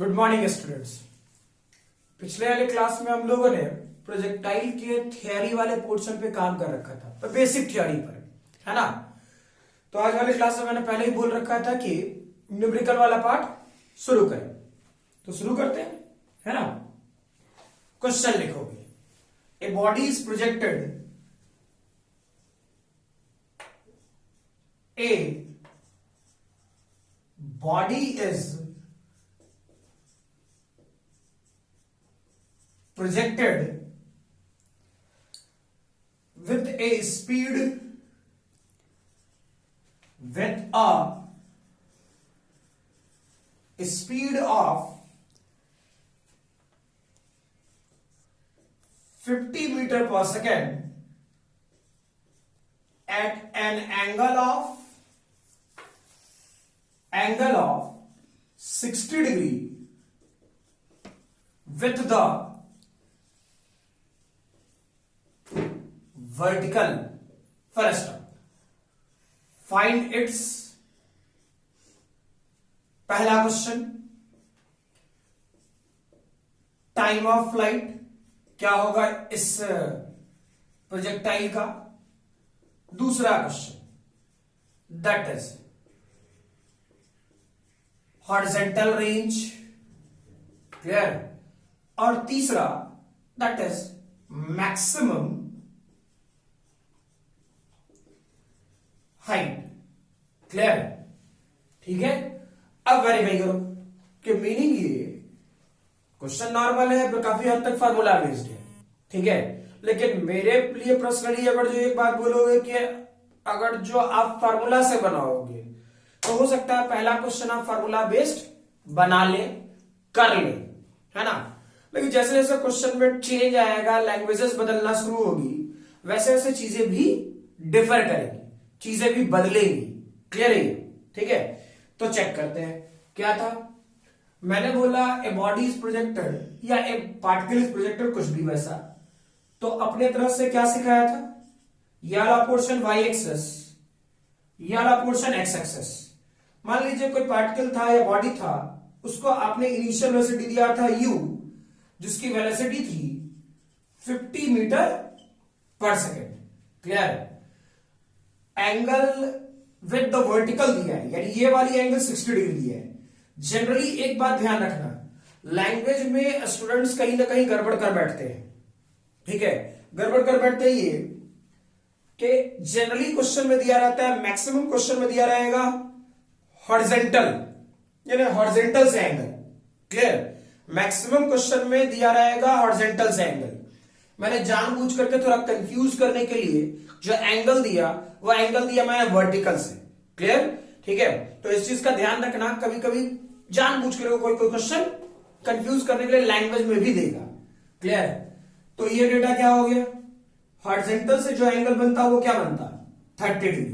Good morning students. पिछले वाले class में हम लोगों ने प्रोजेक्टाइल के थियरी वाले पोर्शन पे काम कर रखा था, तो बेसिक थियरी पर, है ना। तो आज वाले क्लास में मैंने पहले ही बोल रखा था कि न्यूमेरिकल वाला पार्ट शुरू करें, तो शुरू करते हैं, है ना। क्वेश्चन लिखोगे, a body is projected a body is projected with a speed of 50 meter per second at an angle of 60 degree with the vertical. First, find its, पहला क्वेश्चन, टाइम ऑफ फ्लाइट क्या होगा इस projectile का। दूसरा question, that is horizontal range, clear. और तीसरा, that is maximum height, clear, ठीक है। अब वेरीफाई करो कि मीनिंग ये क्वेश्चन नॉर्मल है, काफी हद तक फार्मूला बेस्ड है, ठीक है। लेकिन मेरे लिए पर्सनली अगर जो एक बात बोलोगे कि अगर जो आप फार्मूला से बनाओगे तो हो सकता है पहला क्वेश्चन आप फार्मूला बेस्ड बना ले, कर ले, है ना। लेकिन जैसे जैसे क्वेश्चन में चेंज आएगा, लैंग्वेजेस बदलना शुरू होगी, वैसे वैसे चीजें भी डिफर करेंगी, चीजें भी बदलेंगी, क्लियर है, ठीक है। तो चेक करते हैं क्या था। मैंने बोला ए बॉडी इज प्रोजेक्टेड या ए पार्टिकल इज प्रोजेक्टेड, कुछ भी वैसा। तो अपने तरफ से क्या सिखाया था, ये वाला पोर्शन वाई एक्सेस, ये वाला पोर्शन एक्स एक्सेस। मान लीजिए कोई पार्टिकल था या बॉडी था, उसको आपने इनिशियल वेलोसिटी दिया था u, जिसकी वेलोसिटी थी 50 metre per second, clear. Angle with the vertical दिया है, यानी ये वाली एंगल 60 डिग्री दिया है। जनरली एक बात ध्यान रखना, लैंग्वेज में स्टूडेंट्स कहीं ना कहीं गड़बड़ कर बैठते हैं, ठीक है। गड़बड़ कर बैठते हैं ये कि जनरली क्वेश्चन में दिया रहता है, मैक्सिमम क्वेश्चन में दिया रहेगा हॉरिजॉन्टल, यानी हॉरिजॉन्टल से एंगल, क्लियर। मैक्सिमम क्वेश्चन में दिया रहेगा हॉरिजॉन्टल से एंगल। मैंने जानबूझ करके थोड़ा कंफ्यूज करने के लिए जो एंगल दिया वो एंगल दिया मैंने वर्टिकल से, क्लियर, ठीक है। तो इस चीज का ध्यान रखना, कभी कभी जानबूझ कर कोई क्वेश्चन कंफ्यूज करने के लिए लैंग्वेज में भी देगा, क्लियर। तो ये डेटा क्या हो गया, हॉरिजॉन्टल से जो एंगल बनता वो क्या बनता, 30 डिग्री।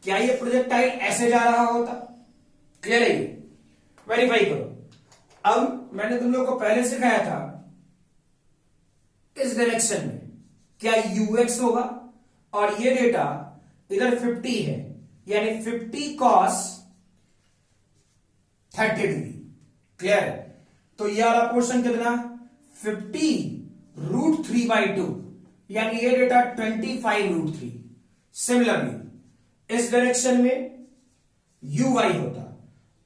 क्या ये प्रोजेक्टाइल ऐसे जा रहा होता, क्लियर है, वेरीफाई करो। अब मैंने तुम लोग को पहले सिखाया था इस डायरेक्शन में क्या ux होगा, और ये डेटा इधर 50 है, यानी 50 cos 30 डिग्री, क्लियर। तो ये वाला पोर्शन कितना, 50√3/2, यानी ये डेटा 25√3। सिमिलरली इस डायरेक्शन में uy होता,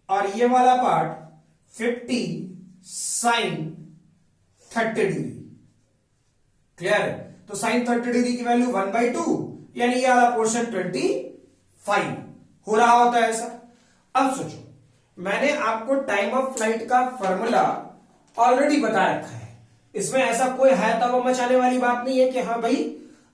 और ये वाला पार्ट 50 sin 30 डिग्री, क्लियर। तो साइन 30 डिग्री की वैल्यू 1/2, यानी ये वाला पोर्शन 25 हो रहा होता है ऐसा। अब सोचो, मैंने आपको टाइम ऑफ फ्लाइट का फॉर्मूला ऑलरेडी बता रखा है, इसमें ऐसा कोई है तब मचाने वाली बात नहीं है कि हाँ भाई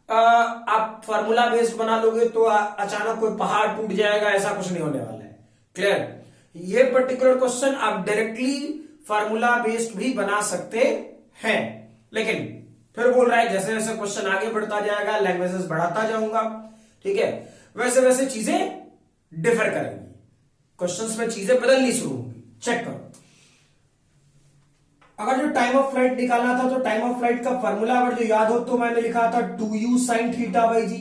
आप फॉर्मूला बेस्ड बना लोगे तो अचानक कोई पहाड़ टूट जाएगा, ऐसा कुछ नहीं होने वाला है, क्लियर। ये पर्टिकुलर क्वेश्चन आप डायरेक्टली फॉर्मूला बेस्ड भी बना सकते हैं, लेकिन फिर बोल रहा है जैसे जैसे क्वेश्चन आगे बढ़ता जाएगा, लैंग्वेजेस बढ़ाता जाऊंगा, ठीक है, वैसे वैसे चीजें डिफर करेंगी, क्वेश्चंस में चीजें बदलनी शुरू होंगी। चेक करो, अगर जो टाइम ऑफ फ्लाइट निकालना था तो टाइम ऑफ फ्लाइट का फॉर्मूला अगर जो याद हो तो मैंने लिखा था 2u sin θ/g,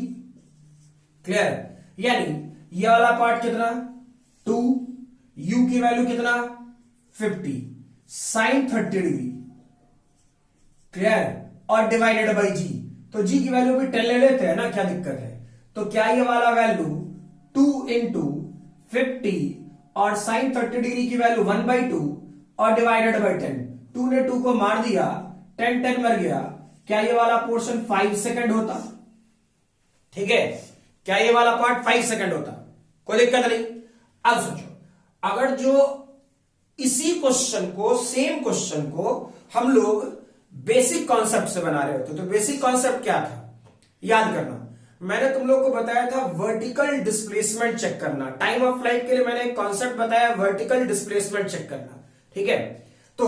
क्लियर। यानी ये वाला पार्ट कितना 2, u की वैल्यू कितना 50, साइन 30°, क्लियर, और डिवाइडेड बाई जी। तो जी की वैल्यू भी 10 ले लेते हैं ना, क्या दिक्कत है। तो क्या ये वाला वैल्यू 2 इंटू 50 और साइन 30° की वैल्यू 1/2 और डिवाइडेड बाई 10, 2 ने 2 को मार दिया, 10 मर गया। क्या ये वाला पोर्शन 5 सेकंड होता? ठीक है, क्या ये वाला पार्ट 5 सेकंड होता? कोई दिक्कत नहीं। अब सोचो, अगर जो इसी क्वेश्चन को, सेम क्वेश्चन को हम लोग बेसिक कॉन्सेप्ट से बना रहे होते, तो बेसिक कॉन्सेप्ट क्या था याद करना। मैंने तुम लोग को बताया था वर्टिकल डिस्प्लेसमेंट चेक करना। टाइम ऑफ फ्लाइट के लिए मैंने एक कॉन्सेप्ट बताया, वर्टिकल डिस्प्लेसमेंट चेक करना। ठीक है, तो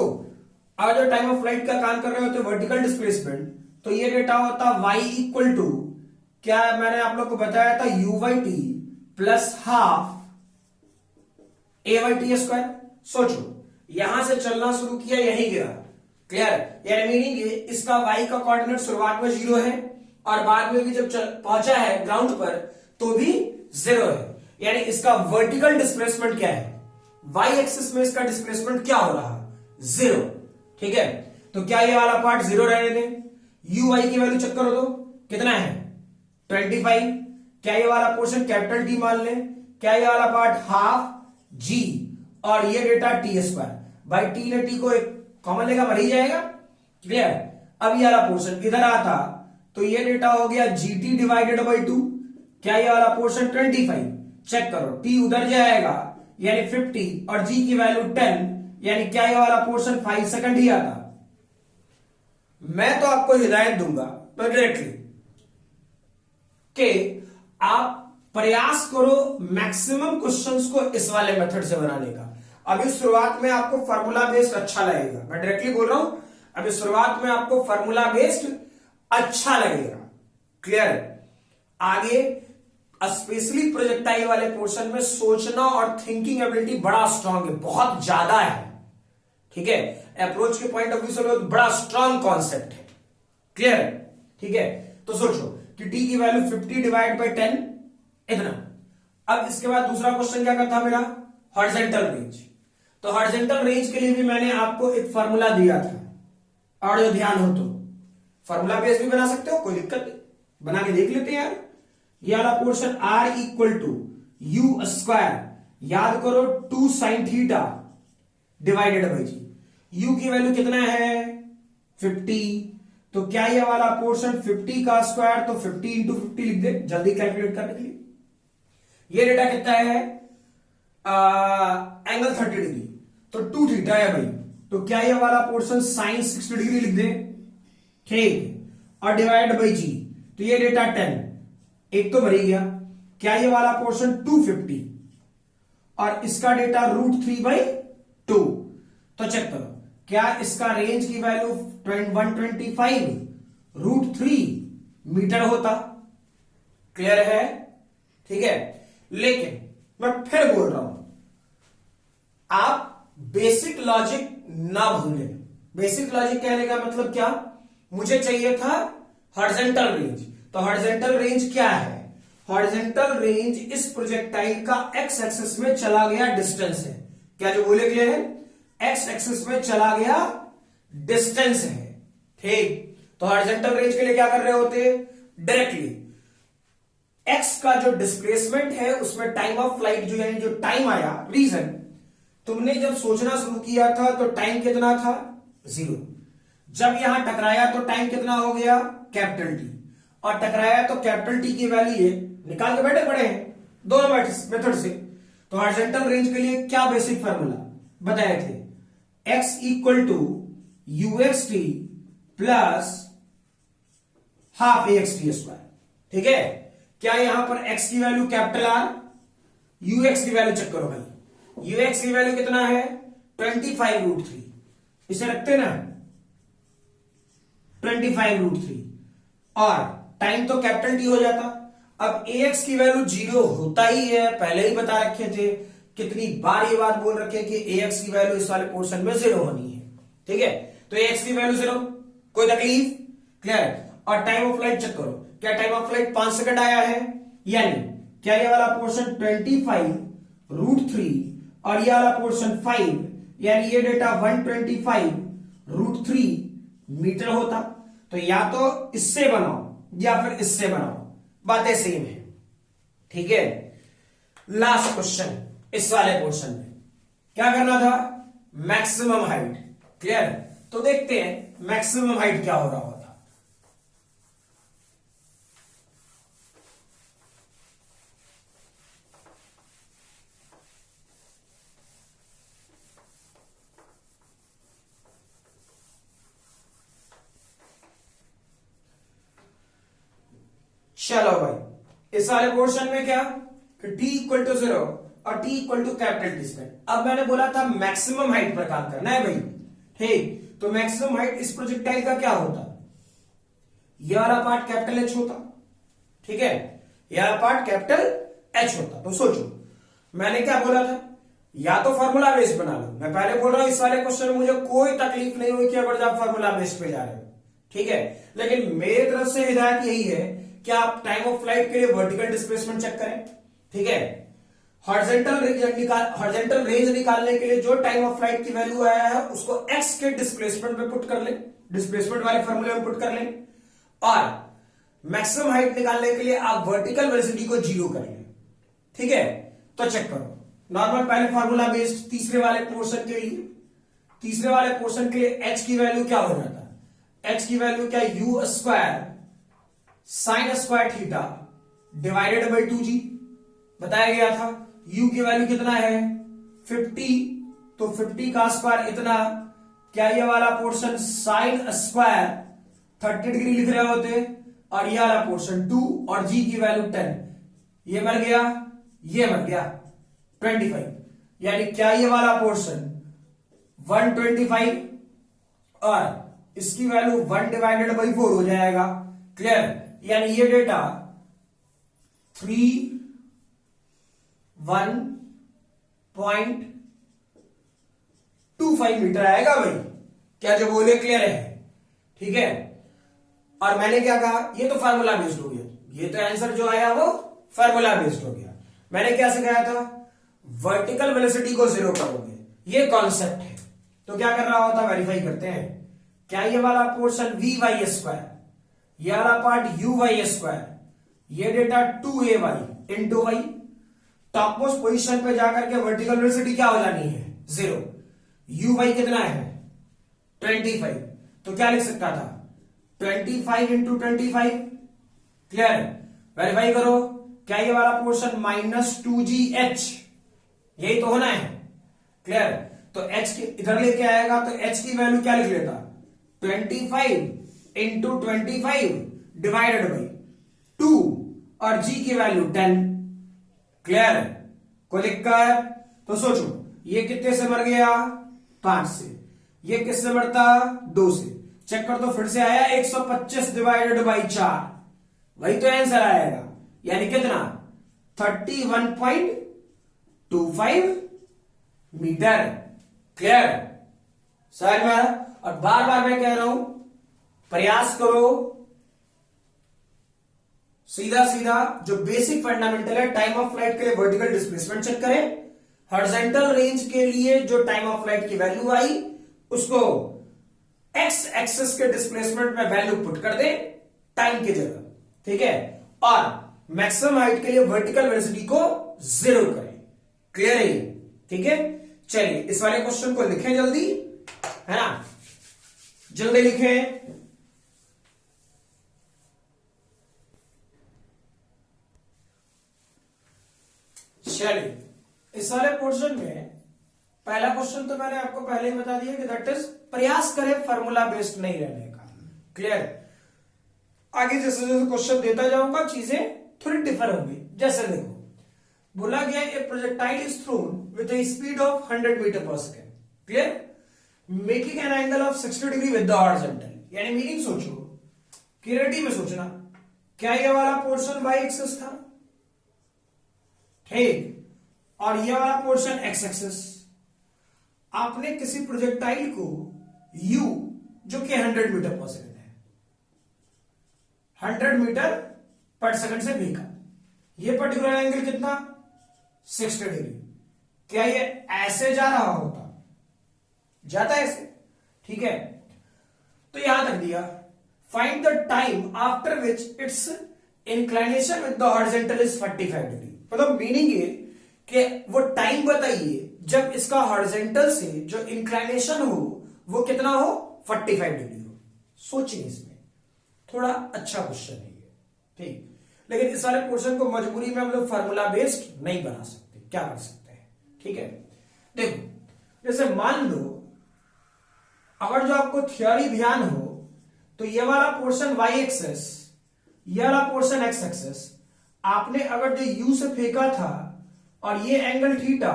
अगर जो टाइम ऑफ फ्लाइट का काम कर रहे होते वर्टिकल डिस्प्लेसमेंट, तो ये डेटा होता y इक्वल टू, क्या मैंने आप लोग को बताया था, u/t plus half a/t square. सोचो, यहां से चलना शुरू किया, यही गिरा, क्लियर, यानी मीनिंग इसका y का कोऑर्डिनेट शुरुआत में 0 है और बाद में भी जब पहुंचा है ग्राउंड पर तो भी 0 है। यानी इसका वर्टिकल डिस्प्लेसमेंट क्या है, y एक्सिस में इसका डिस्प्लेसमेंट क्या हो रहा, 0। ठीक है, तो क्या ये वाला पार्ट 0 रहने दें, u y की वैल्यू चेक करो तो कितना है 25। क्या ये वाला पोर्शन कैपिटल T मान लें, क्या ये वाला पार्ट हाफ g और ये डेटा टी स्क्वायर, भाई टी ने टी को एक कॉमन लेगा, मर ही जाएगा, क्लियर। अब ये वाला पोर्शन इधर आता तो ये डेटा हो गया GT डिवाइडेड बाई 2। क्या ये वाला पोर्शन 25, चेक करो, टी उधर जाएगा यानी 50 और जी की वैल्यू 10, यानी क्या ये वाला पोर्शन 5 सेकंड ही आता। मैं तो आपको हिदायत दूंगा डायरेक्टली कि आप प्रयास करो मैक्सिमम क्वेश्चंस को इस वाले मेथड से बनाने का। अभी शुरुआत में आपको फार्मूला बेस्ड अच्छा लगेगा, मैं डायरेक्टली बोल रहा हूं, अभी शुरुआत में आपको फार्मूला बेस्ड अच्छा लगेगा, क्लियर। आगे स्पेशली प्रोजेक्टाइल वाले पोर्शन में सोचना और थिंकिंग एबिलिटी बड़ा स्ट्रांग है, बहुत ज्यादा है। ठीक है, अप्रोच के पॉइंट ऑफ व्यू से बड़ा स्ट्रांग कॉन्सेप्ट है, क्लियर। ठीक है, तो सोचो कि टी की वैल्यू 50 डिवाइड बाई 10 इतना। अब इसके बाद दूसरा क्वेश्चन क्या करता मेरा, हॉरिजॉन्टल रेंज। तो हॉरिजॉन्टल रेंज के लिए भी मैंने आपको एक फार्मूला दिया था, और जो ध्यान हो तो फार्मूला बेस भी बना सकते हो, कोई दिक्कत नहीं, बना के देख लेते हैं यार। ये वाला portion r equal to U square, याद करो 2 sine theta divided by G. u की वैल्यू कितना है 50, तो क्या ये वाला पोर्शन 50 का स्क्वायर, तो 50 इंटू 50 लिख दे जल्दी कैलकुलेट करने के लिए। ये डेटा कितना है एंगल 30°, तो 2 थीटा है भाई, तो क्या ये वाला पोर्शन साइन 60° लिख दे, ठीक, और डिवाइड बाई जी, तो ये डेटा 10, एक तो भरी गया। क्या ये वाला पोर्शन 250 और इसका डेटा √3/2, तो चेक करो क्या इसका रेंज की वैल्यू 125 √3 मीटर होता, क्लियर है। ठीक है, लेकिन मैं फिर बोल रहा हूं, आप बेसिक लॉजिक ना भूलें। बेसिक लॉजिक कहने का मतलब क्या, मुझे चाहिए था हॉरिजॉन्टल रेंज, तो हॉरिजॉन्टल रेंज क्या है, हॉरिजॉन्टल रेंज इस प्रोजेक्टाइल का एक्स एक्सिस में चला गया डिस्टेंस है। क्या जो बोले क्लियर है, एक्स एक्सिस में चला गया डिस्टेंस है, ठीक। तो हॉरिजॉन्टल रेंज के लिए क्या कर रहे होते, डायरेक्टली एक्स का जो डिस्प्लेसमेंट है उसमें टाइम ऑफ फ्लाइट जो यानी जो टाइम आया, रीजन तुमने जब सोचना शुरू किया था तो टाइम कितना था 0, जब यहां टकराया तो टाइम कितना हो गया कैपिटल टी, और टकराया तो कैपिटल टी की वैल्यू निकाल के बैठे पड़े हैं दोनों मेथड से। तो हॉरिजॉन्टल रेंज के लिए क्या बेसिक फार्मूला बताए थे, x equal to uxt plus half axt square, ठीक है। क्या यहां पर x की वैल्यू कैपिटल R, ux की वैल्यू चेक करो भाई, ux की वैल्यू कितना है 25√3, इसे रखते ना 25√3, और टाइम तो कैपिटल टी हो जाता। अब ax की वैल्यू 0 होता ही है, पहले ही बता रखे थे, कितनी बार ये बात बोल रखे कि ax की वैल्यू इस वाले पोर्शन में 0 होनी है, ठीक है। तो ax की वैल्यू 0, कोई तकलीफ, क्लियर। और टाइम ऑफ फ्लाइट चेक करो, क्या टाइम ऑफ फ्लाइट 5 सेकंड आया है, यानी क्या ये वाला पोर्शन 25√3 और ये वाला पोर्शन 5, यानी ये डेटा 125√3 मीटर होता। तो या तो इससे बनाओ या फिर इससे बनाओ, बातें सेम है। ठीक है, लास्ट क्वेश्चन इस वाले पोर्शन में क्या करना था, मैक्सिमम हाइट। क्लियर, तो देखते हैं मैक्सिमम हाइट क्या हो रहा होता। चलो भाई, इस वाले पोर्शन में क्या कि t इक्वल टू 0 और t equal to capital T square. अब मैंने बोला था मैक्सिमम हाइट पर काम करना है भाई। ठीक, तो मैक्सिमम हाइट इस प्रोजेक्टाइल का क्या होता, यह वाला पार्ट कैपिटल H होता। ठीक है, यह वाला पार्ट कैपिटल H होता। तो सोचो मैंने क्या बोला था, या तो फॉर्मूला बेस्ड बना लो। मैं पहले बोल रहा हूं इस वाले क्वेश्चन में मुझे कोई तकलीफ नहीं हुई कि अगर आप फॉर्मूला बेस्ड पे जा रहे हो। ठीक है, लेकिन मेरी तरफ से हिदायत यही है कि आप टाइम ऑफ फ्लाइट के लिए वर्टिकल डिस्प्लेसमेंट चेक करें। ठीक है, हॉरिजॉन्टल रेंज निकालने के लिए जो टाइम ऑफ फ्लाइट की वैल्यू आया है उसको एक्स के डिस्प्लेसमेंट में पुट कर ले, डिस्प्लेसमेंट वाले फॉर्मूले में पुट कर ले। और मैक्सिमम हाइट निकालने के लिए आप वर्टिकल वेलोसिटी को 0 कर ले। ठीक है, तो चेक करो नॉर्मल पहले फॉर्मूला बेस्ड तीसरे वाले पोर्शन के लिए, तीसरे वाले पोर्शन के लिए एच की वैल्यू क्या हो जाता है, एच की वैल्यू क्या, you square sine square theta divided by 2g बताया गया था। u की वैल्यू कितना है 50, तो 50 का स्क्वायर इतना, क्या ये वाला पोर्शन साइन स्क्वायर 30 डिग्री लिख रहे होते, और ये वाला पोर्शन 2 और g की वैल्यू 10, ये मर गया, ये मर गया 25। यानी क्या ये वाला पोर्शन 125 और इसकी वैल्यू 1 डिवाइडेड बाई 4 हो जाएगा। क्लियर, यानी ये डेटा 31.25 मीटर आएगा भाई। क्या जो बोले क्लियर है? ठीक है, और मैंने क्या कहा, ये तो फार्मूला बेस्ड हो गया, ये तो आंसर जो आया वो फार्मूला बेस्ड हो गया। मैंने क्या सिखाया था, वर्टिकल वेलोसिटी को 0 करोगे, ये कॉन्सेप्ट है। तो क्या कर रहा होता, वेरीफाई करते हैं। क्या ये वाला पोर्शन वी वाई स्क्वायर, ये वाला पार्ट यू वाई स्क्वायर, ये डेटा 2ay into Y, topmost position पे जाकर के वर्टिकल वेलोसिटी क्या हो जानी है 0। यू वाई कितना है 25, तो क्या लिख सकता था 25 इंटू 25। क्लियर, वेरीफाई करो। क्या ये वाला पोर्शन -2gh, यही तो होना है। क्लियर, तो h की इधर लेके आएगा तो h की वैल्यू क्या लिख लेता 25 इंटू 25 डिवाइडेड बाई 2 और g की वैल्यू 10। क्लियर, को लिखकर तो सोचो ये कितने से मर गया 5 से, ये किससे मरता 2 से। चेक कर तो फिर से आया 125 डिवाइडेड बाई 4, वही तो आंसर आएगा। यानी कितना 31.25 मीटर। क्लियर, समझ में? और बार बार मैं कह रहा हूं प्रयास करो, सीधा सीधा जो बेसिक फंडामेंटल है टाइम ऑफ फ्लाइट के लिए वर्टिकल डिस्प्लेसमेंट चेक करें, हॉरिजॉन्टल रेंज के लिए जो टाइम ऑफ फ्लाइट की वैल्यू आई उसको एक्स एक्सिस के डिस्प्लेसमेंट में वैल्यू पुट कर दे टाइम की जगह। ठीक है, और मैक्सिमम हाइट के लिए वर्टिकल वेलोसिटी को 0 करें। क्लियर है? ठीक है, चलिए इस वाले क्वेश्चन को लिखें जल्दी, है ना, जल्दी लिखें। चलिए इस वाले पोर्शन में पहला क्वेश्चन तो मैंने आपको पहले ही बता दिया कि दैट इज प्रयास करें फॉर्मूला बेस्ड नहीं रहने का। क्लियर, आगे जैसे जैसे क्वेश्चन देता जाऊंगा चीजें थोड़ी डिफर होंगी। जैसे देखो बोला गया a projectile is thrown with a speed of 100 metre per second. Clear, making an angle of 60 degree with the horizontal. यानी मीनिंग सोचो, क्लियरिटी में सोचना, क्या ये वाला पोर्शन वाई एक्सिस था, ठीक, और ये वाला पोर्शन एक्स एक्सिस। आपने किसी प्रोजेक्टाइल को u जो कि 100 मीटर पर सेकेंड है, 100 मीटर पर सेकंड से फेंका, ये पर्टिकुलर एंगल कितना 60 डिग्री। क्या ये ऐसे जा रहा होता जाता है ऐसे, ठीक है। तो यहां तक दिया, find the time after which it's inclination with the horizontal is 45 degree. मतलब मीनिंग ये कि वो टाइम बताइए जब इसका हॉरिजॉन्टल से जो इंक्लाइनेशन हो वो कितना हो, 45 डिग्री हो। सोचिए, इसमें थोड़ा अच्छा क्वेश्चन है ये, ठीक। लेकिन इस वाले पोर्शन को मजबूरी में हम लोग फार्मूला बेस्ड नहीं बना सकते, क्या कर सकते हैं, ठीक है। देखो, जैसे मान लो अगर जो आपको थियोरी ध्यान हो तो ये वाला पोर्शन y एक्सेस, ये वाला पोर्शन x एक्सेस, आपने अगर जो u से फेंका था और ये एंगल थीटा,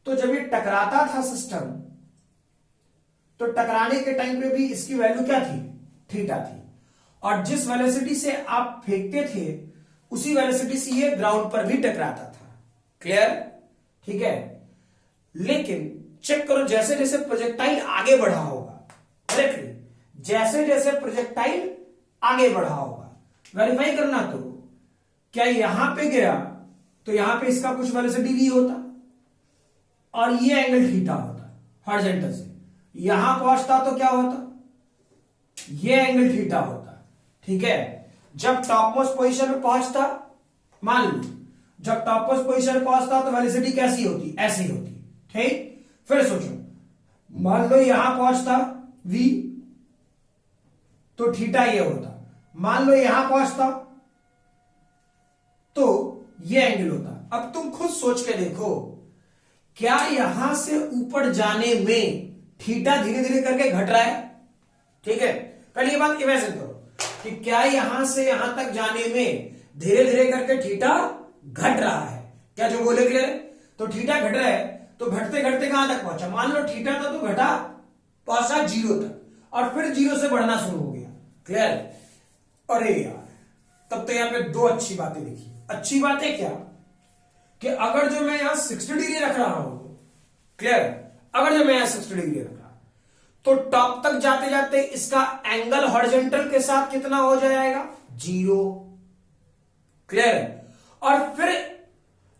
तो जब ये टकराता था सिस्टम, तो टकराने के टाइम पे भी इसकी वैल्यू क्या थी, थीटा थी। और जिस वेलोसिटी से आप फेंकते थे उसी वेलोसिटी से ये ग्राउंड पर भी टकराता था। क्लियर, ठीक है। लेकिन चेक करो, जैसे जैसे प्रोजेक्टाइल आगे बढ़ा होगा, करेक्टली, जैसे जैसे प्रोजेक्टाइल आगे बढ़ा होगा, वेरीफाई करना, तो क्या यहां पे गया तो यहां पे इसका कुछ वेलोसिटी भी होता और ये एंगल थीटा होता हॉरिजॉन्टल से, यहां पहुंचता तो क्या होता, ये एंगल थीटा होता, ठीक है। जब टॉप मोस्ट पोजीशन में पहुंचता, मान लो जब टॉप मोस्ट पोजीशन में पहुंचता तो वेलोसिटी कैसी होती, ऐसी होती, ठीक। फिर सोचो, मान लो यहां पहुंचता v, तो थीटा ये होता। मान लो यहां पहुंचता तो ये एंगल होता। अब तुम खुद सोच के देखो, क्या यहां से ऊपर जाने में थीटा धीरे धीरे करके घट रहा है, ठीक है। पहले ये बात इमेजिन करो कि क्या यहां से यहां तक जाने में धीरे धीरे करके थीटा घट रहा है, क्या जो बोले क्लियर है। तो थीटा घट रहा है, तो घटते घटते कहां तक पहुंचा, मान लो थीटा था तो घटा, पहुंचा 0 तक और फिर 0 से बढ़ना शुरू हो गया। क्लियर। अरे यार, तब तो यहां पे दो अच्छी बातें लिखी। अच्छी बात है क्या कि अगर जो मैं यहां 60 डिग्री रख रहा हूं, क्लियर, अगर जो मैं यहां 60 डिग्री रख रहा तो टॉप तक जाते जाते इसका एंगल हॉरिजॉन्टल के साथ कितना हो जाएगा, 0। क्लियर। और फिर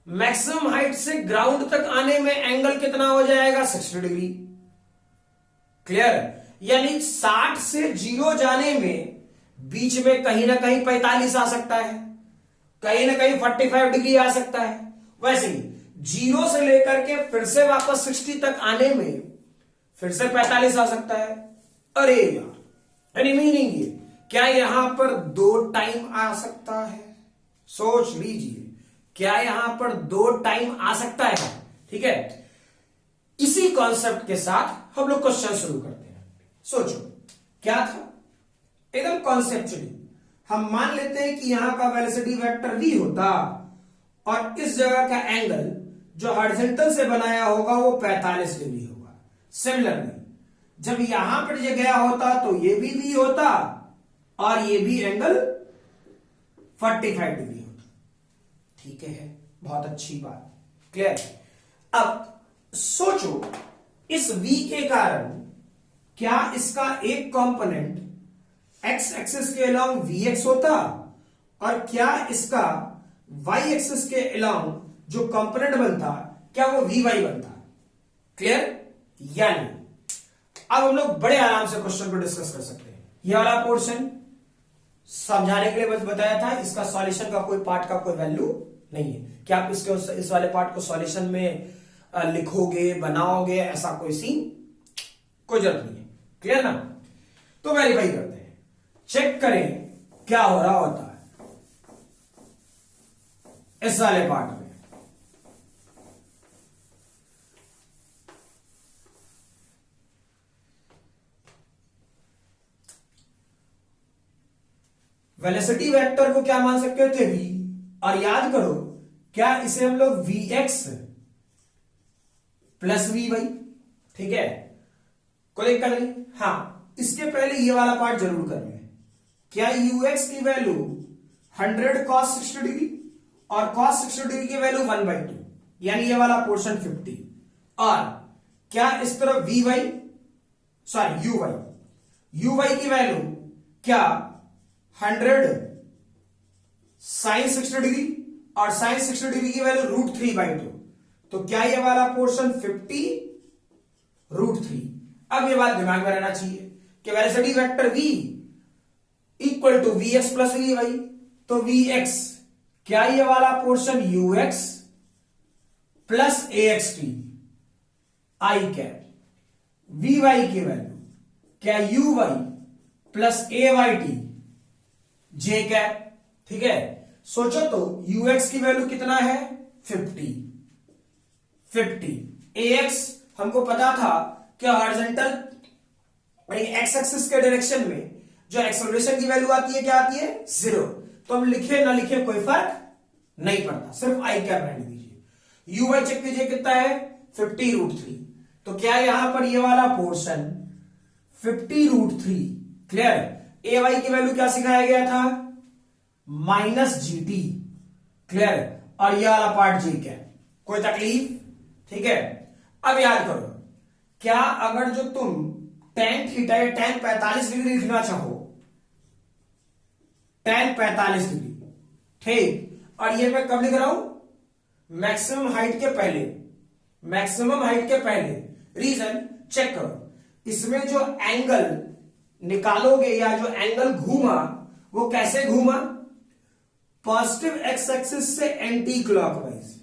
मैक्सिमम हाइट से ग्राउंड तक आने में एंगल कितना हो जाएगा, 60 डिग्री। क्लियर। यानी 60 से 0 जाने में बीच में कहीं ना कहीं 45 आ सकता है, कहीं ना कहीं 45 डिग्री आ सकता है। वैसे ही 0 से लेकर के फिर से वापस 60 तक आने में फिर से 45 आ सकता है। अरे यार, एनी मीनिंग ये, क्या यहां पर 2 टाइम आ सकता है, सोच लीजिए, क्या यहां पर 2 टाइम आ सकता है, ठीक है। इसी कॉन्सेप्ट के साथ हम लोग क्वेश्चन शुरू करते हैं। सोचो क्या था, एकदम कॉन्सेप्चुअली हम मान लेते हैं कि यहां का वेलोसिटी वेक्टर v होता और इस जगह का एंगल जो हॉरिजॉन्टल से बनाया होगा वो 45 डिग्री होगा। सिमिलरली जब यहां पर ये गया होता तो ये भी v होता और ये भी एंगल 45 डिग्री होता, ठीक है। बहुत अच्छी बात, क्लियर। अब सोचो, इस v के कारण क्या इसका एक कंपोनेंट x एक्सिस के अलोंग vx होता और क्या इसका y एक्सिस के अलोंग जो कंपोनेंट बनता क्या वो vy बनता, क्लियर। यानी अब हम लोग बड़े आराम से क्वेश्चन को डिस्कस कर सकते हैं। ये वाला पोर्शन समझाने के लिए बस बताया था, इसका सॉल्यूशन का कोई पार्ट का कोई वैल्यू नहीं है कि आप इसके इस वाले पार्ट को सॉल्यूशन में लिखोगे, बनाओगे, ऐसा कोई सीन, कोई जरूरत नहीं है, क्लियर ना। तो वेरीफाई करते हैं, चेक करें क्या हो रहा होता है इस वाले पार्ट में। वेलोसिटी वेक्टर को क्या मान सकते थे, v, और याद करो क्या इसे हम लोग vx प्लस vy, ठीक है, कोई दिक्कत नहीं। हाँ, इसके पहले ये वाला पार्ट जरूर कर लें, क्या ux की वैल्यू 100 cos 60 डिग्री और cos 60 डिग्री की वैल्यू 1/2, यानी ये वाला पोर्शन 50, और क्या इस तरफ uy की वैल्यू क्या 100 sin 60 डिग्री और sin 60 डिग्री की वैल्यू √3/2, तो क्या ये वाला पोर्शन 50 √3। अब ये बात दिमाग में रहना चाहिए कि velocity vector v equal to vx plus vy। तो vx क्या ये वाला portion ux plus axt I cap, vy की वैल्यू क्या uy plus ayt j cap. ठीक है, सोचो तो ux की वैल्यू कितना है 50। ax हमको पता था कि हॉरिजॉन्टल एक्स एक्सिस के डायरेक्शन में जो एक्सेलरेशन की वैल्यू आती है क्या आती है 0। तो हम लिखे ना लिखे कोई फर्क नहीं पड़ता, सिर्फ आई कैप रहने दीजिए। यूवाई चेक कीजिए कितना है 50√3। तो क्या यहां पर ये वाला पोर्शन 50√3 क्लियर। ए वाई की वैल्यू क्या सिखाया गया था -gt क्लियर, और ये वाला पार्ट जी कैप। कोई तकलीफ? ठीक है, अब याद करो, क्या अगर जो तुम tan थीटा या tan 45 डिग्री लिखना चाहो, tan 45 डिग्री, ठीक, और ये मैं कब लिख रहा हूं मैक्सिमम हाइट के पहले, मैक्सिमम हाइट के पहले। रीजन चेक करो, इसमें जो एंगल निकालोगे या जो एंगल घूमा वो कैसे घूमा, पॉजिटिव एक्स एक्सिस से एंटी क्लॉकवाइज।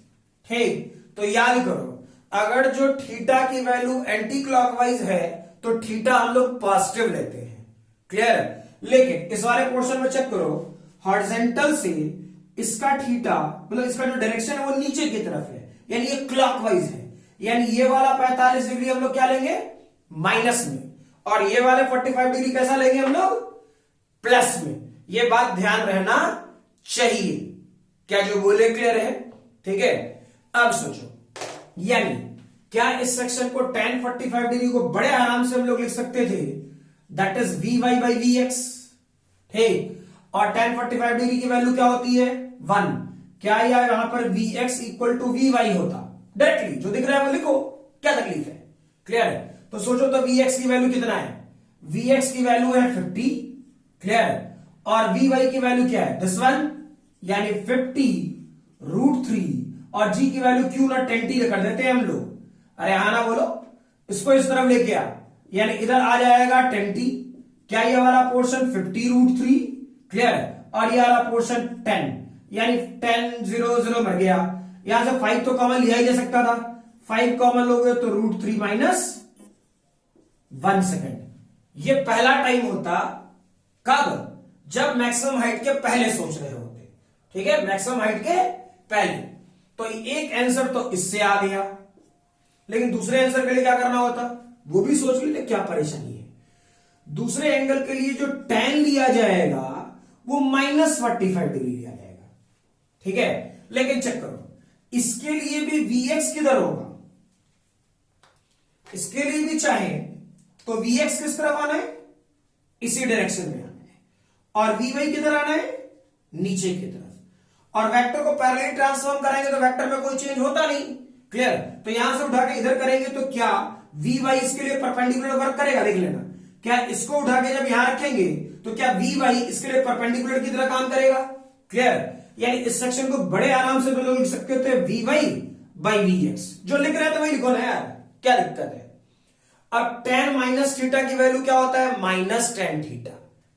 ठीक, तो याद करो अगर जो थीटा की वैल्यू एंटी क्लॉकवाइज है तो थीटा हम लोग पॉजिटिव लेते हैं, क्लियर। लेकिन इस वाले पोर्शन में चेक करो, हॉरिजॉन्टल से इसका थीटा मतलब इसका जो डायरेक्शन है वो नीचे की तरफ है, यानी ये क्लॉकवाइज है, यानी ये वाला 45 डिग्री हम लोग क्या लेंगे माइनस में, और ये वाले 45 डिग्री कैसा लेंगे हम लोग प्लस में। ये बात ध्यान रहना चाहिए, क्या जो बोले क्लियर है? ठीक है, अब सोचो, यानी क्या इस सेक्शन को tan 45 डिग्री को बड़े आराम से हम लोग लिख सकते थे, that is vy by vx। ठीक, और tan 45 डिग्री की वैल्यू क्या होती है 1। क्या यहां पर vx इक्वल टू vy होता, डायरेक्टली जो दिख रहा है वो लिखो, क्या तकलीफ है? क्लियर है? तो सोचो तो vx की वैल्यू कितना है, vx की वैल्यू है 50 क्लियर, और vy की वैल्यू क्या है दिस वन, यानी 50√3, और g की वैल्यू क्यों ना 10t कर देते हैं हम लोग। अरे हाँ ना बोलो, इसको इस तरफ लेके आ, यानी इधर आ जाएगा 10t। क्या ये वाला पोर्शन 50√3 क्लियर, और ये वाला पोर्शन 10, यानी 10 0 0 मर गया। यहां से 5 तो कॉमन लिया ही जा सकता था, 5 कॉमन लोगे तो √3 माइनस 1 सेकेंड। ये पहला टाइम होता कब, जब मैक्सिमम हाइट के पहले सोच रहे होते। ठीक है, मैक्सिमम हाइट के पहले। तो एक आंसर तो इससे आ गया, लेकिन दूसरे आंसर के लिए क्या करना होता वो भी सोच लेते, क्या परेशानी है। दूसरे एंगल के लिए जो tan लिया जाएगा वो -45 डिग्री लिया जाएगा। ठीक है, लेकिन चेक करो, इसके लिए भी vx किधर होगा, इसके लिए भी चाहे तो vx किस तरफ आना है, इसी डायरेक्शन में आना है, और vy किधर आना है नीचे की तरफ। और वेक्टर को पैरेलल ट्रांसफॉर्म कराएंगे तो वेक्टर में कोई चेंज होता नहीं, क्लियर। तो यहां से उठा के इधर करेंगे तो क्या vy इसके लिए परपेंडिकुलर वर्क करेगा, देख लेना। क्या इसको उठा के जब यहां रखेंगे तो क्या vy इसके लिए परपेंडिकुलर की तरह काम करेगा, क्लियर। यानी इस सेक्शन को बड़े आराम से लोग लिख सकते थे vy बाई vx, जो लिख रहे थे वही लिखो ना यार, क्या दिक्कत है। अब tan माइनस थीटा की वैल्यू क्या होता है -tan थीटा,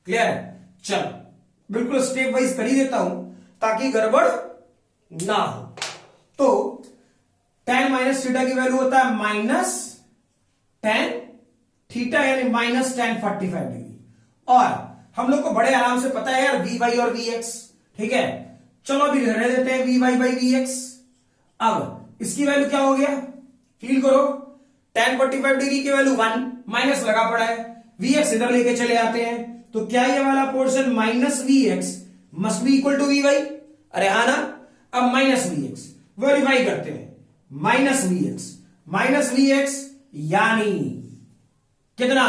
क्लियर। चलो बिल्कुल स्टेप वाइज कर ही देता हूं ताकि गड़बड़ ना हो। तो tan माइनस थीटा की वैल्यू होता है -tan थीटा, यानी -tan 45 डिग्री। और हम लोग को बड़े आराम से पता है यार vy और vx, ठीक है। चलो अभी रहने देते हैं vy बाई vx। अब इसकी वैल्यू क्या हो गया, फील करो, tan 45 डिग्री की वैल्यू 1, माइनस लगा पड़ा है, vx इधर लेके चले आते हैं, तो क्या ये वाला portion -vx must be equal to vy। अरे हाँ ना, अब -vx वेरीफाई करते हैं, -vx यानी कितना,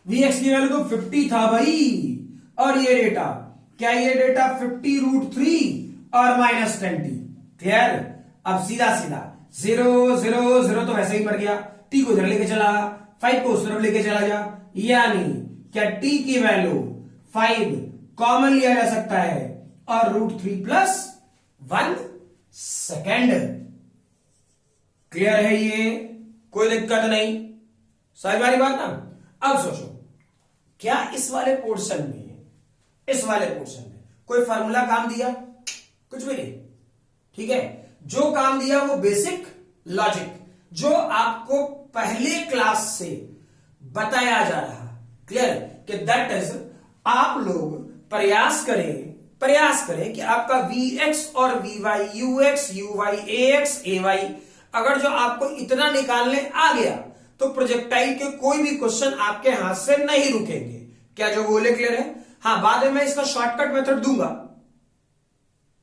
vx की वैल्यू तो 50 था भाई, और ये डेटा क्या, ये डेटा 50√3 और -10t, क्लियर। अब सीधा सीधा 0 0 0 तो वैसे ही मर गया, t को इधर लेके चला, 5 को उस तरफ लेके चला जा, यानी क्या t की वैल्यू 5 कॉमन लिया जा सकता है, और √3 प्लस 1 सेकेंड। क्लियर है, ये कोई दिक्कत नहीं, समझ वाली बात ना। अब सोचो, क्या इस वाले पोर्शन में कोई फार्मूला काम दिया? कुछ भी नहीं। ठीक है, जो काम दिया वो बेसिक लॉजिक, जो आपको पहले क्लास से बताया जा रहा। क्लियर? कि दैट इज, आप लोग प्रयास करें कि आपका Vx और Vy, Ux, Uy, Ax, Ay, अगर जो आपको इतना निकालने आ गया तो प्रोजेक्टाइल के कोई भी क्वेश्चन आपके हाथ से नहीं रुकेंगे। क्या जो बोले क्लियर है? हाँ, बाद में मैं इसका शॉर्टकट मेथड दूंगा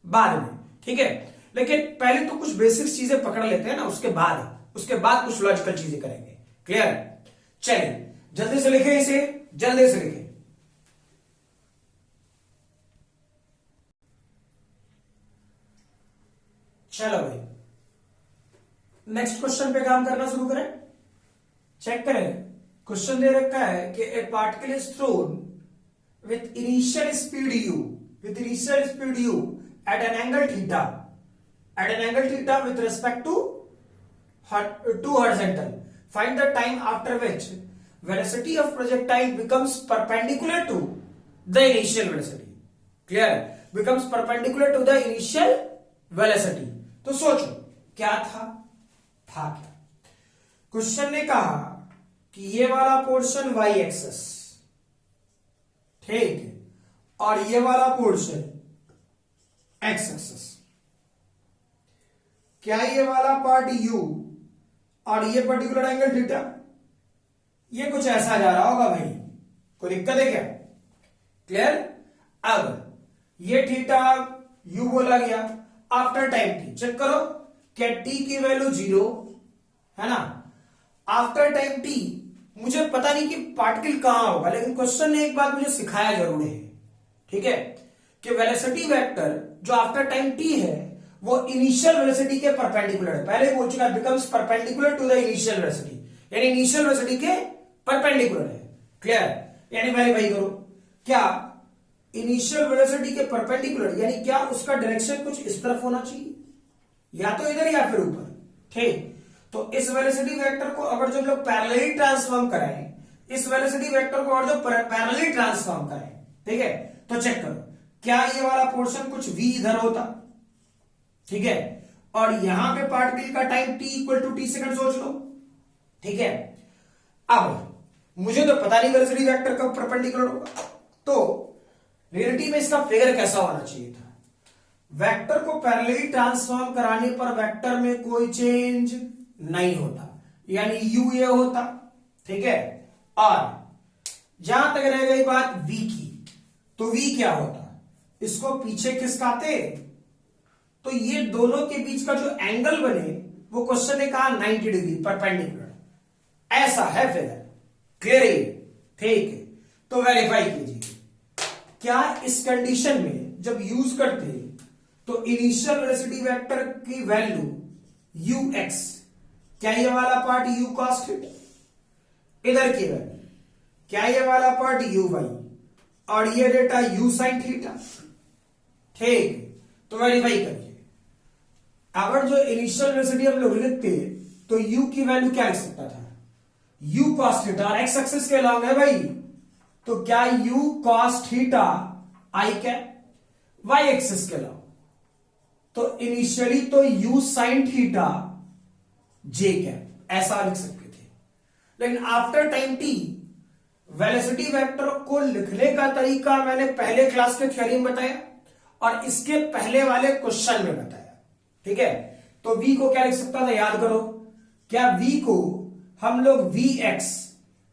बाद में, ठीक है, लेकिन पहले तो कुछ बेसिक चीजें पकड़ लेते हैं ना, उसके बाद कुछ लॉजिकल चीजें करेंगे। क्लियर? चलिए जल्दी से लिखें इसे, जल्दी से लिखें। चलो भाई, नेक्स्ट क्वेश्चन पे काम करना शुरू करें। चेक करें, क्वेश्चन दे रखा है कि ए particle is throne with initial speed u at an angle theta with respect to horizontal. Find the time after which velocity of projectile becomes perpendicular to the initial velocity. Clear? Becomes perpendicular to the initial velocity. तो सोचो क्या था क्या? Question ने कहा कि ये वाला पोर्शन y एक्सेस, ठीक है, और ये वाला पोर्शन x एक्सेस। क्या ये वाला पार्ट u और ये पर्टिकुलर एंगल थीटा, ये कुछ ऐसा जा रहा होगा भाई, कोई दिक्कत है क्या? क्लियर? अब ये थीटा u बोला गया आफ्टर टाइम t। चेक करो, क्या t की वैल्यू 0 है ना? आफ्टर टाइम t मुझे पता नहीं कि पार्टिकल कहां होगा, लेकिन क्वेश्चन ने एक बात मुझे सिखाया जरूर है, ठीक है, कि वेलोसिटी वेक्टर जो आफ्टर टाइम t है वो इनिशियल वेलोसिटी के परपेंडिकुलर है। पहले बोल चुका, becomes perpendicular to the initial velocity, यानी इनिशियल वेलोसिटी के परपेंडिकुलर है। क्लियर? यानी वेरीफाई करो, क्या इनिशियल वेलोसिटी के परपेंडिकुलर, यानी क्या उसका डायरेक्शन कुछ इस तरफ होना चाहिए, या तो इधर या फिर ऊपर। ठीक, तो इस वेलोसिटी वेक्टर को अगर जो हम लोग पैरेलली ट्रांसफॉर्म कराएं, इस वेलोसिटी वेक्टर को और जो पैरेलली ट्रांसफॉर्म करें, ठीक है, तो चेक करो, क्या ये वाला पोर्शन कुछ v इधर होता, ठीक है, और यहां पे पार्टिकल का time t equal to t second सोच लो, ठीक है। अब मुझे तो पता नहीं वेलोसिटी वेक्टर कब परपेंडिकुलर होगा, तो रियलिटी में इसका फिगर कैसा होना चाहिए था? वेक्टर को पैरेलली ट्रांसफॉर्म कराने पर वेक्टर में कोई चेंज नहीं होता, यानी u ये होता, ठीक है, और जहां तक रह गई बात v की, तो v क्या होता? इसको पीछे खिसकाते तो ये दोनों के बीच का जो एंगल बने वो क्वेश्चन ने कहा 90 डिग्री परपेंडिकुलर, ऐसा है फिगर। क्लियर है? ठीक है, तो वेरीफाई कीजिए, क्या इस कंडीशन में जब यूज करते तो इनिशियल वेलोसिटी वेक्टर की वैल्यू ux, क्या ये वाला पार्ट u cos थीटा, इधर की वैल्यू क्या ये वाला पार्ट uy, और ये डेटा u sin थीटा। ठीक, तो वेरीफाई करिए, अगर जो इनिशियल वेलोसिटी हम लोग लिखते तो u की वैल्यू क्या लिख सकता था? u cos थीटा, और x एक्सिस के लॉन्ग है भाई, तो क्या u cos थीटा i क्या, y एक्सिस के लॉन्ग, तो इनिशियली तो u sin थीटा j क्या, ऐसा लिख सकते थे। लेकिन after time t velocity vector को लिखने का तरीका मैंने पहले क्लास के थ्योरी में बताया और इसके पहले वाले क्वेश्चन में बताया, ठीक है। तो v को क्या लिख सकता था, याद करो, क्या v को हम लोग vx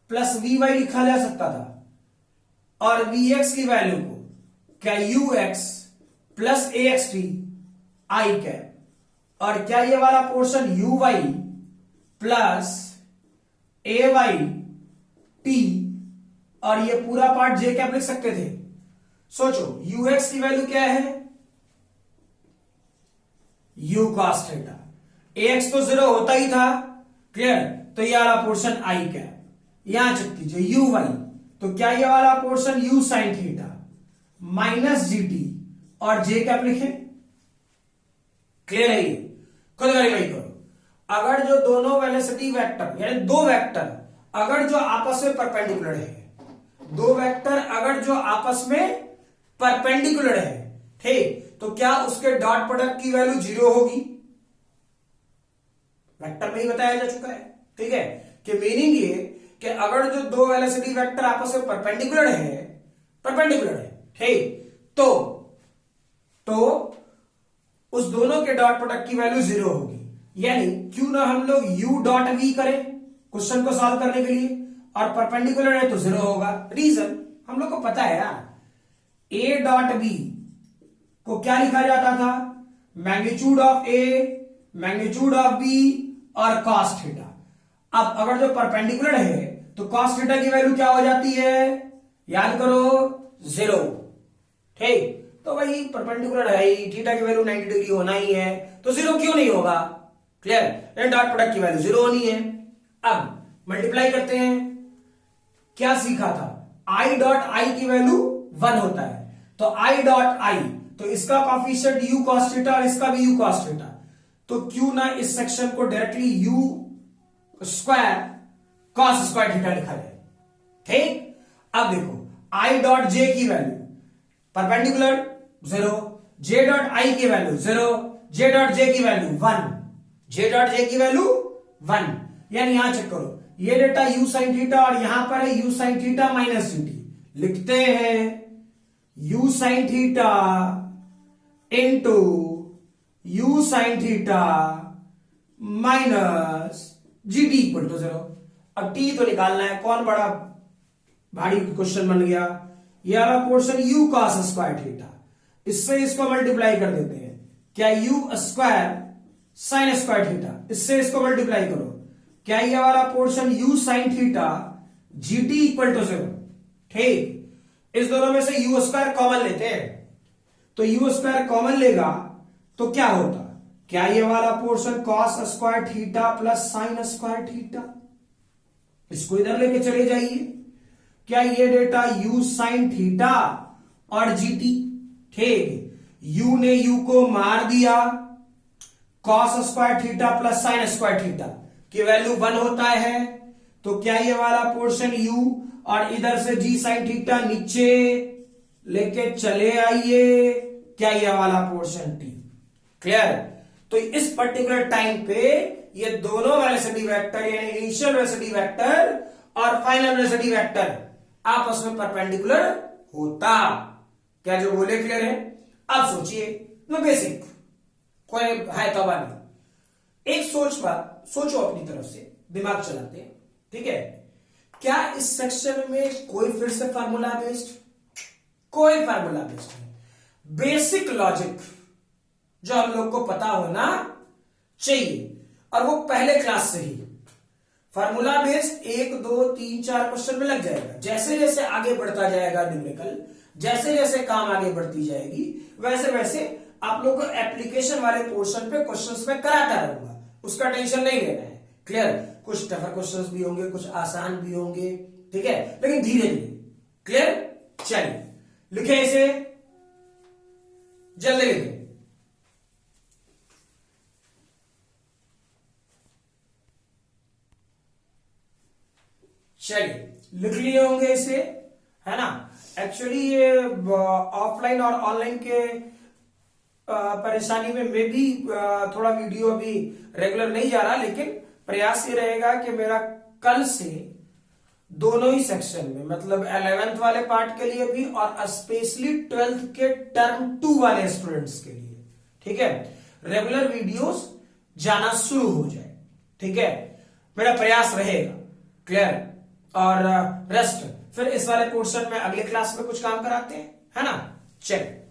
प्लस vy लिखा जा सकता था, और vx की वैल्यू को क्या ux plus axt i cap, और क्या ये वाला portion uy plus ay t और ये पूरा पार्ट j कैप लिख सकते थे। सोचो ux की वैल्यू क्या है, u cos थीटा, ax तो 0 होता ही था, क्लियर, तो ये वाला पोर्शन i कैप, यहां चेक कीजिए uy, तो क्या ये वाला portion u sin theta minus gt और j कैप लिखे। क्लियर है? खुद वेरीफाई करो, अगर जो दोनों वेलोसिटी वेक्टर यानी दो वेक्टर अगर जो आपस में परपेंडिकुलर है, दो वेक्टर अगर जो आपस में परपेंडिकुलर है, ठीक, तो क्या उसके डॉट प्रोडक्ट की वैल्यू 0 होगी? वेक्टर में ही बताया जा चुका है, ठीक है, कि मीनिंग ये कि अगर जो दो वेलोसिटी वेक्टर आपस में परपेंडिकुलर है, ठीक, तो उस दोनों के डॉट प्रोडक्ट की वैल्यू 0 होगी। यानी क्यों ना हम लोग u डॉट v करें क्वेश्चन को सॉल्व करने के लिए, और परपेंडिकुलर है तो 0 होगा। रीजन हम लोग को पता है यार, a डॉट b को क्या लिखा जाता था? Magnitude of a, magnitude of b और cos थीटा। अब अगर जो परपेंडिकुलर है तो cos थीटा की वैल्यू क्या हो जाती है? याद करो 0, ठीक, तो भाई परपेंडिकुलर है ही, थीटा की वैल्यू 90 डिग्री होना ही है, तो 0 क्यों नहीं होगा? क्लियर, डॉट प्रोडक्ट की वैल्यू 0 होनी है। अब मल्टीप्लाई करते हैं, क्या सीखा था? i डॉट आई की वैल्यू 1 होता है, तो i डॉट आई, तो इसका कॉफिशिएंट u cos थीटा और इसका भी u cos थीटा, तो क्यों ना इस सेक्शन को directly u square cos square theta लिखा जाए, ठीक। अब देखो i डॉट j की value perpendicular 0, j dot I की वैल्यू 0, j डॉट j की वैल्यू 1, j डॉट j की वैल्यू 1। यानी यहां चेक करो, ये डेटा u sin थीटा और यहां पर है u sin theta minus gt, लिखते हैं u sin theta into u sin theta minus gt equal to 0। अब t तो निकालना है, कौन बड़ा भारी क्वेश्चन बन गया? ये वाला portion u cos square theta, इससे इसको मल्टीप्लाई कर देते हैं, क्या u square sine square theta, इससे इसको मल्टीप्लाई करो, क्या ये वाला portion u sine theta gt equal to 0, ठीक। इस दोनों में से u स्क्वायर कॉमन लेते हैं, तो u स्क्वायर कॉमन लेगा तो क्या होता? क्या ये वाला portion cos square theta plus sign square theta, इसको इधर लेके चले जाइए, क्या ये डेटा u साइन थीटा और gt, ठीक, u ने u को मार दिया, cos square theta plus sign square theta की वैल्यू 1 होता है, तो क्या ये वाला पोर्शन u और इधर से g साइन थीटा नीचे लेके चले आइए, क्या ये वाला पोर्शन t, क्लियर। तो इस पर्टिकुलर टाइम पे ये दोनों वेलोसिटी वेक्टर, यानी इनिशियल वेलोसिटी वेक्टर और फाइनल वेलोसिटी वेक्टर आपस में परपेंडिकुलर होता। क्या जो बोले क्लियर है? अब सोचिए, नो बेसिक, कोई है तो नहीं, एक सोचो अपनी तरफ से, दिमाग चलाते हैं, ठीक है। क्या इस सेक्शन में कोई फिर से फार्मूला बेस्ड? कोई फार्मूला बेस्ड नहीं, बेसिक लॉजिक जो हम लोग को पता होना चाहिए, और वो पहले क्लास से ही फार्मूला बेस्ड 1 2 3 4 क्वेश्चन में लग जाएगा। जैसे जैसे आगे बढ़ता जाएगा न्यूमेरिकल, जैसे जैसे काम आगे बढ़ती जाएगी, वैसे वैसे आप लोग को एप्लीकेशन वाले पोर्शन पे क्वेश्चंस में कराता रहूंगा, उसका टेंशन नहीं लेना है, क्लियर। कुछ टफर क्वेश्चंस भी होंगे, कुछ आसान भी होंगे, ठीक है, लेकिन धीरे धीरे, क्लियर। चलिए लिखे इसे, जल्दी लिखे। चलिए लिख लिए होंगे इसे, है ना। एक्चुअली ये ऑफलाइन और ऑनलाइन के परेशानी में मैं भी थोड़ा वीडियो अभी रेगुलर नहीं जा रहा, लेकिन प्रयास ये रहेगा कि मेरा कल से दोनों ही सेक्शन में, मतलब 11th वाले पार्ट के लिए भी और स्पेशली 12th के टर्म 2 वाले स्टूडेंट्स के लिए, ठीक है, रेगुलर वीडियोस जाना शुरू हो जाए, ठीक है, मेरा प्रयास रहेगा, क्लियर। और रेस्ट फिर इस वाले पोर्शन में अगले क्लास में कुछ काम कराते हैं, है ना। चलिए।